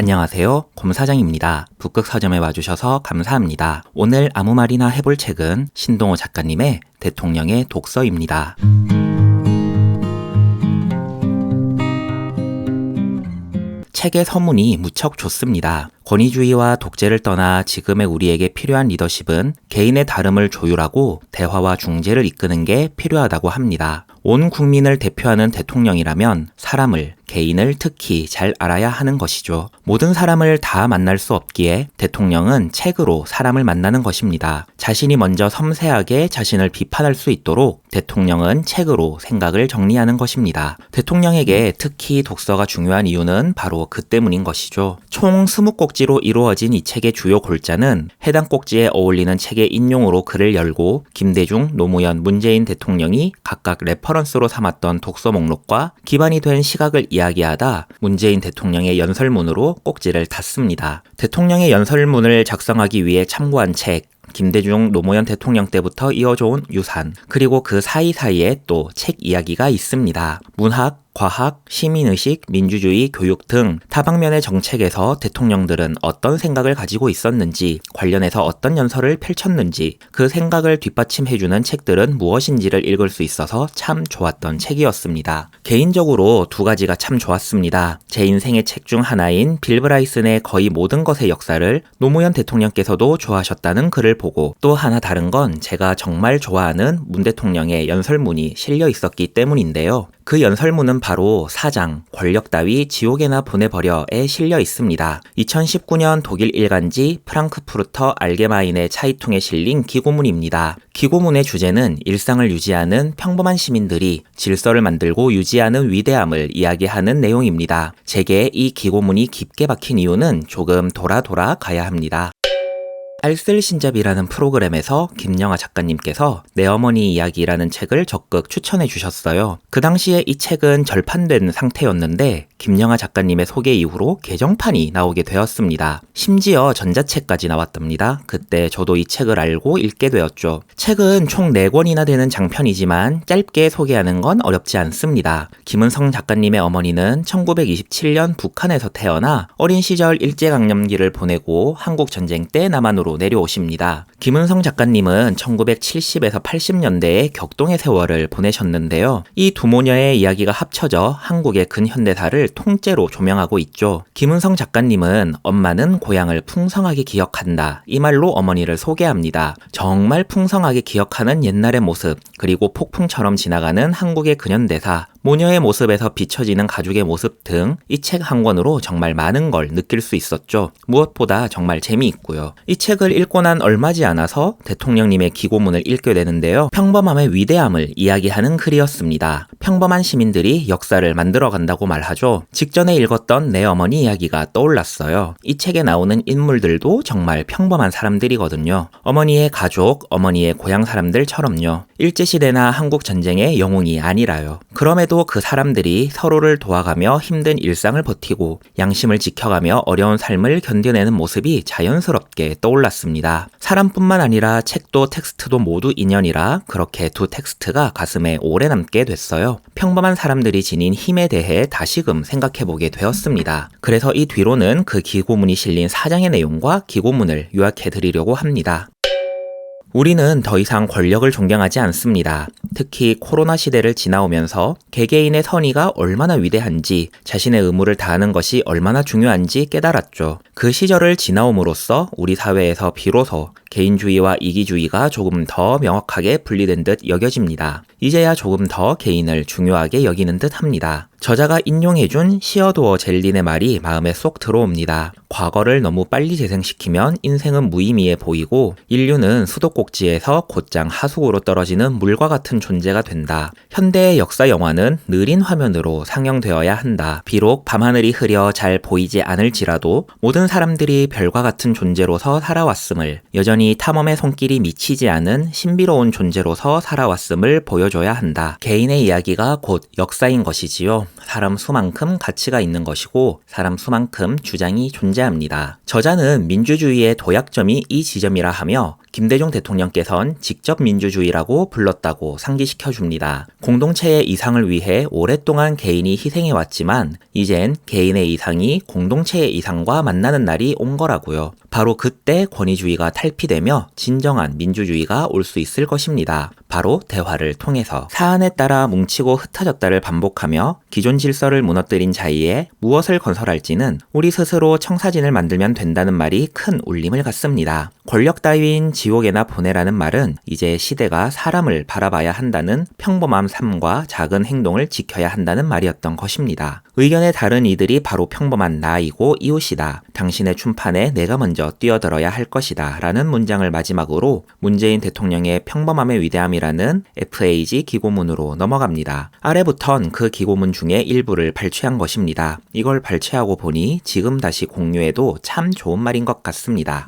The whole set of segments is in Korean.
안녕하세요. 곰사장입니다. 북극 서점에 와주셔서 감사합니다. 오늘 아무 말이나 해볼 책은 신동호 작가님의 대통령의 독서입니다. 책의 서문이 무척 좋습니다. 권위주의와 독재를 떠나 지금의 우리에게 필요한 리더십은 개인의 다름을 조율하고 대화와 중재를 이끄는 게 필요하다고 합니다. 온 국민을 대표하는 대통령이라면 사람을, 개인을 특히 잘 알아야 하는 것이죠. 모든 사람을 다 만날 수 없기에 대통령은 책으로 사람을 만나는 것입니다. 자신이 먼저 섬세하게 자신을 비판할 수 있도록 대통령은 책으로 생각을 정리하는 것입니다. 대통령에게 특히 독서가 중요한 이유는 바로 그 때문인 것이죠. 총 20꼭지로 이루어진 이 책의 주요 골자는 해당 꼭지에 어울리는 책의 인용으로 글을 열고 김대중, 노무현, 문재인 대통령이 각각 레퍼런스로 삼았던 독서 목록과 기반이 된 시각을 이야기하다 문재인 대통령의 연설문으로 꼭지를 닫습니다. 대통령의 연설문을 작성하기 위해 참고한 책, 김대중, 노무현 대통령 때부터 이어져온 유산, 그리고 그 사이사이에 또 책 이야기가 있습니다. 문학, 과학, 시민의식, 민주주의, 교육 등 다방면의 정책에서 대통령들은 어떤 생각을 가지고 있었는지, 관련해서 어떤 연설을 펼쳤는지, 그 생각을 뒷받침해주는 책들은 무엇인지를 읽을 수 있어서 참 좋았던 책이었습니다. 개인적으로 두 가지가 참 좋았습니다. 제 인생의 책 중 하나인 빌 브라이슨의 거의 모든 것의 역사를 노무현 대통령께서도 좋아하셨다는 글을 보고, 또 하나 다른 건 제가 정말 좋아하는 문 대통령의 연설문이 실려 있었기 때문인데요. 그 연설문은 바로 사장, 권력 따위 지옥에나 보내버려에 실려 있습니다. 2019년 독일 일간지 프랑크푸르터 알게마인의 차이퉁에 실린 기고문입니다. 기고문의 주제는 일상을 유지하는 평범한 시민들이 질서를 만들고 유지하는 위대함을 이야기하는 내용입니다. 제게 이 기고문이 깊게 박힌 이유는 조금 돌아 가야 합니다. 알쓸신잡이라는 프로그램에서 김영하 작가님께서 내 어머니 이야기라는 책을 적극 추천해 주셨어요. 그 당시에 이 책은 절판된 상태였는데 김영하 작가님의 소개 이후로 개정판이 나오게 되었습니다. 심지어 전자책까지 나왔답니다. 그때 저도 이 책을 알고 읽게 되었죠. 책은 총 4권이나 되는 장편이지만 짧게 소개하는 건 어렵지 않습니다. 김은성 작가님의 어머니는 1927년 북한에서 태어나 어린 시절 일제강점기를 보내고 한국전쟁 때 남한으로 내려오십니다. 김은성 작가님은 1970에서 80년대에 격동의 세월을 보내셨는데요. 이 두 모녀의 이야기가 합쳐져 한국의 근현대사를 통째로 조명하고 있죠. 김은성 작가님은 엄마는 고향을 풍성하게 기억한다, 이 말로 어머니를 소개합니다. 정말 풍성하게 기억하는 옛날의 모습, 그리고 폭풍처럼 지나가는 한국의 근현대사, 모녀의 모습에서 비춰지는 가족의 모습 등 이 책 한 권으로 정말 많은 걸 느낄 수 있었죠. 무엇보다 정말 재미있고요. 이 책을 읽고 난 얼마지 않아서 대통령님의 기고문을 읽게 되는데요. 평범함의 위대함을 이야기하는 글이었습니다. 평범한 시민들이 역사를 만들어간다고 말하죠. 직전에 읽었던 내 어머니 이야기가 떠올랐어요. 이 책에 나오는 인물들도 정말 평범한 사람들이거든요. 어머니의 가족, 어머니의 고향 사람들처럼요. 일제시대나 한국전쟁의 영웅이 아니라요. 그럼에도 그 사람들이 서로를 도와가며 힘든 일상을 버티고 양심을 지켜가며 어려운 삶을 견뎌내는 모습이 자연스럽게 떠올랐습니다. 사람뿐만 아니라 책도 텍스트도 모두 인연이라 그렇게 두 텍스트가 가슴에 오래 남게 됐어요. 평범한 사람들이 지닌 힘에 대해 다시금 생각해보게 되었습니다. 그래서 이 뒤로는 그 기고문이 실린 사장의 내용과 기고문을 요약해드리려고 합니다. 우리는 더 이상 권력을 존경하지 않습니다. 특히 코로나 시대를 지나오면서 개개인의 선의가 얼마나 위대한지, 자신의 의무를 다하는 것이 얼마나 중요한지 깨달았죠. 그 시절을 지나옴으로써 우리 사회에서 비로소 개인주의와 이기주의가 조금 더 명확하게 분리된 듯 여겨집니다. 이제야 조금 더 개인을 중요하게 여기는 듯 합니다. 저자가 인용해준 시어도어 젤린의 말이 마음에 쏙 들어옵니다. 과거를 너무 빨리 재생시키면 인생은 무의미해 보이고 인류는 수도꼭지에서 곧장 하수구로 떨어지는 물과 같은 존재가 된다. 현대의 역사 영화는 느린 화면으로 상영되어야 한다. 비록 밤하늘이 흐려 잘 보이지 않을지라도 모든 사람들이 별과 같은 존재로서 살아왔음을, 여전히 탐험의 손길이 미치지 않은 신비로운 존재로서 살아왔음을 보여줘야 한다. 개인의 이야기가 곧 역사인 것이지요. 사람 수만큼 가치가 있는 것이고 사람 수만큼 주장이 존재합니다. 저자는 민주주의의 도약점이 이 지점이라 하며 김대중 대통령께선 직접 민주주의라고 불렀다고 상기시켜 줍니다. 공동체의 이상을 위해 오랫동안 개인이 희생해왔지만 이젠 개인의 이상이 공동체의 이상과 만나는 날이 온 거라고요. 바로 그때 권위주의가 탈피되며 진정한 민주주의가 올 수 있을 것입니다. 바로 대화를 통해서 사안에 따라 뭉치고 흩어졌다를 반복하며 기존 질서를 무너뜨린 자리에 무엇을 건설할지는 우리 스스로 청사진을 만들면 된다는 말이 큰 울림을 갖습니다. 권력 따윈 지옥에나 보내라는 말은 이제 시대가 사람을 바라봐야 한다는 평범한 삶과 작은 행동을 지켜야 한다는 말이었던 것입니다. 의견에 다른 이들이 바로 평범한 나이고 이웃이다. 당신의 춤판에 내가 먼저 뛰어들어야 할 것이다. 라는 문장을 마지막으로 문재인 대통령의 평범함의 위대함이라는 FAG 기고문으로 넘어갑니다. 아래부턴 그 기고문 중에 일부를 발췌한 것입니다. 이걸 발췌하고 보니 지금 다시 공유해도 참 좋은 말인 것 같습니다.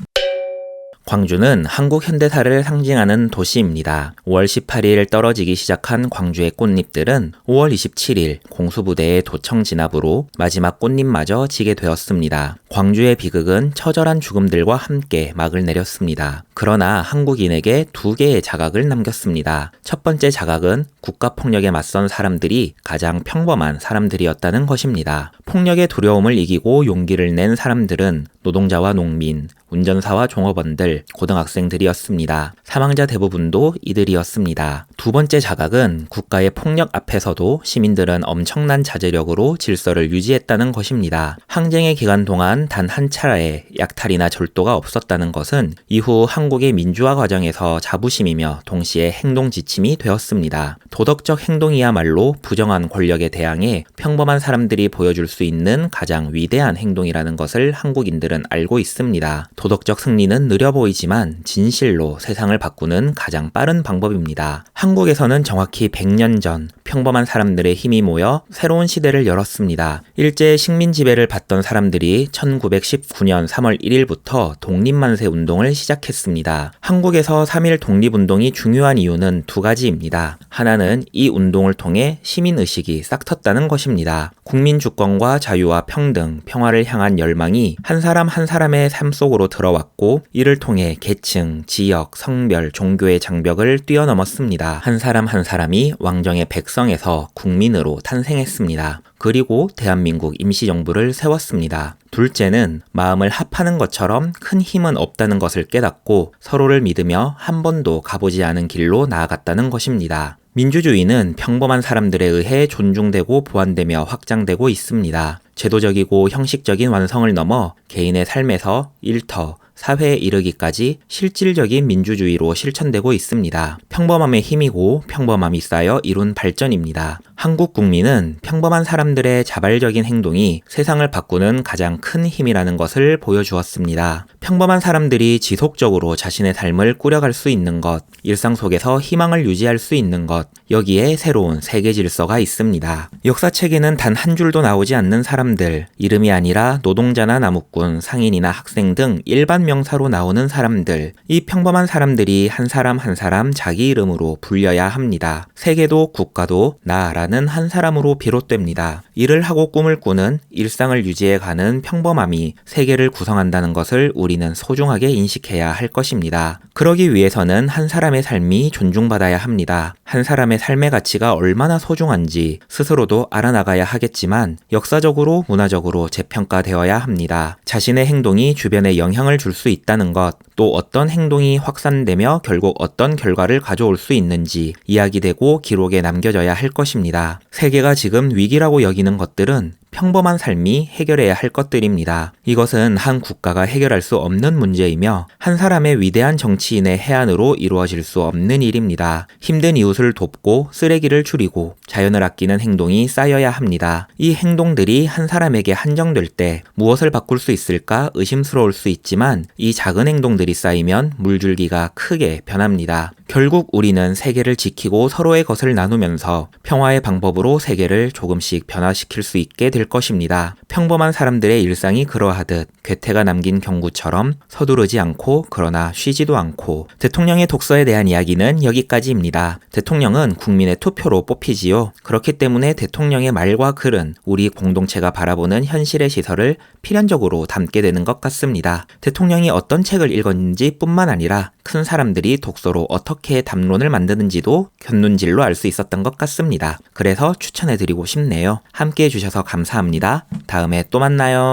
광주는 한국 현대사를 상징하는 도시입니다. 5월 18일 떨어지기 시작한 광주의 꽃잎들은 5월 27일 공수부대의 도청 진압으로 마지막 꽃잎마저 지게 되었습니다. 광주의 비극은 처절한 죽음들과 함께 막을 내렸습니다. 그러나 한국인에게 두 개의 자각을 남겼습니다. 첫 번째 자각은 국가폭력에 맞선 사람들이 가장 평범한 사람들이었다는 것입니다. 폭력의 두려움을 이기고 용기를 낸 사람들은 노동자와 농민, 운전사와 종업원들, 고등학생들이었습니다. 사망자 대부분도 이들이었습니다. 두 번째 자각은 국가의 폭력 앞에서도 시민들은 엄청난 자제력으로 질서를 유지했다는 것입니다. 항쟁의 기간 동안 단 한 차례의 약탈이나 절도가 없었다는 것은 이후 한국의 민주화 과정에서 자부심이며 동시에 행동 지침이 되었습니다. 도덕적 행동이야말로 부정한 권력에 대항해 평범한 사람들이 보여줄 수 있는 가장 위대한 행동이라는 것을 한국인들은 알고 있습니다. 도덕적 승리는 느려 보이지만 진실로 세상을 바꾸는 가장 빠른 방법입니다. 한국에서는 정확히 100년 전 평범한 사람들의 힘이 모여 새로운 시대를 열었습니다. 일제 식민 지배를 받던 사람들이 1919년 3월 1일부터 독립만세 운동을 시작했습니다. 한국에서 3.1 독립운동이 중요한 이유는 두 가지입니다. 하나는 이 운동을 통해 시민의식이 싹텄다는 것입니다. 국민 주권과 자유와 평등, 평화를 향한 열망이 한 사람 한 사람의 삶 속으로 들어왔고 이를 통해 계층, 지역, 성별, 종교의 장벽을 뛰어넘었습니다. 한 사람 한 사람이 왕정의 백성에서 국민으로 탄생했습니다. 그리고 대한민국 임시정부를 세웠습니다. 둘째는 마음을 합하는 것처럼 큰 힘은 없다는 것을 깨닫고 서로를 믿으며 한 번도 가보지 않은 길로 나아갔다는 것입니다. 민주주의는 평범한 사람들에 의해 존중되고 보완되며 확장되고 있습니다. 제도적이고 형식적인 완성을 넘어 개인의 삶에서 일터, 사회에 이르기까지 실질적인 민주주의로 실천되고 있습니다. 평범함의 힘이고 평범함이 쌓여 이룬 발전입니다. 한국 국민은 평범한 사람들의 자발적인 행동이 세상을 바꾸는 가장 큰 힘이라는 것을 보여주었습니다. 평범한 사람들이 지속적으로 자신의 삶을 꾸려갈 수 있는 것, 일상 속에서 희망을 유지할 수 있는 것, 여기에 새로운 세계 질서가 있습니다. 역사책에는 단 한 줄도 나오지 않는 사람들, 이름이 아니라 노동자나 나무꾼, 상인이나 학생 등 일반 명사로 나오는 사람들, 이 평범한 사람들이 한 사람 한 사람 자기 이름으로 불려야 합니다. 세계도 국가도 나라는 한 사람으로 비롯됩니다. 일을 하고 꿈을 꾸는 일상을 유지해가는 평범함이 세계를 구성한다는 것을 우리는 소중하게 인식해야 할 것입니다. 그러기 위해서는 한 사람의 삶이 존중받아야 합니다. 한 사람의 삶의 가치가 얼마나 소중한지 스스로도 알아나가야 하겠지만 역사적으로 문화적으로 재평가되어야 합니다. 자신의 행동이 주변에 영향을 줄 수 있다는 것, 또 어떤 행동이 확산되며 결국 어떤 결과를 가져올 수 있는지 이야기되고 기록에 남겨져야 할 것입니다. 세계가 지금 위기라고 여기는 것들은 평범한 삶이 해결해야 할 것들입니다. 이것은 한 국가가 해결할 수 없는 문제이며 한 사람의 위대한 정치인의 해안으로 이루어질 수 없는 일입니다. 힘든 이웃을 돕고 쓰레기를 줄이고 자연을 아끼는 행동이 쌓여야 합니다. 이 행동들이 한 사람에게 한정될 때 무엇을 바꿀 수 있을까 의심스러울 수 있지만 이 작은 행동들이 쌓이면 물줄기가 크게 변합니다. 결국 우리는 세계를 지키고 서로의 것을 나누면서 평화의 방법으로 세계를 조금씩 변화시킬 수 있게 될 것입니다. 평범한 사람들의 일상이 그러하듯 괴테가 남긴 경구처럼 서두르지 않고 그러나 쉬지도 않고. 대통령의 독서에 대한 이야기는 여기까지입니다. 대통령은 국민의 투표로 뽑히지요. 그렇기 때문에 대통령의 말과 글은 우리 공동체가 바라보는 현실의 시설을 필연적으로 담게 되는 것 같습니다. 대통령이 어떤 책을 읽었는지 뿐만 아니라 큰 사람들이 독서로 어떻게 담론을 만드는지도 곁눈질로 알 수 있었던 것 같습니다. 그래서 추천해드리고 싶네요. 함께 해주셔서 감사합니다. 다음에 또 만나요.